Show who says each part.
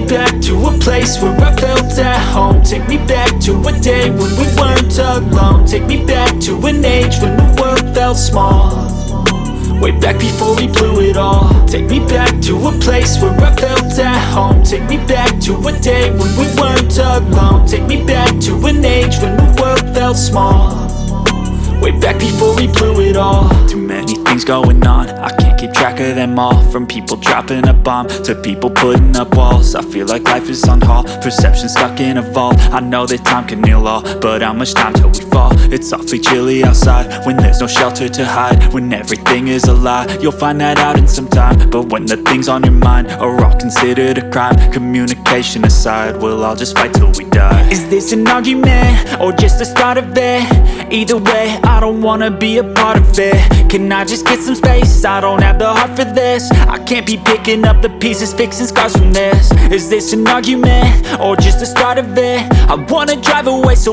Speaker 1: back to a place where I felt at home. Take me back to a day when we weren't alone. Take me back to an age when the world felt small, way back before we blew it all. Take me back to a place where I felt at home. Take me back to a day when we weren't alone. Take me back to an age when the world felt small, way back before we blew it all. Too many things going on, I can't keep track of them all. From people dropping a bomb to people putting up walls. I feel like life is on hold, perception stuck in a vault. I know that time can heal all, but how much time till we fall? It's awfully chilly outside when there's no shelter to hide. When everything is a lie, you'll find that out in some time. But when the things on your mind are all considered a crime, communication aside, we'll all just fight till we die. Is this an argument or just the start of it? Either way, I don't wanna be a part of it. Can I just get some space? I don't have the heart for this. I can't be picking up the pieces, fixing scars from this. Is this an argument or just the start of it? I wanna drive away so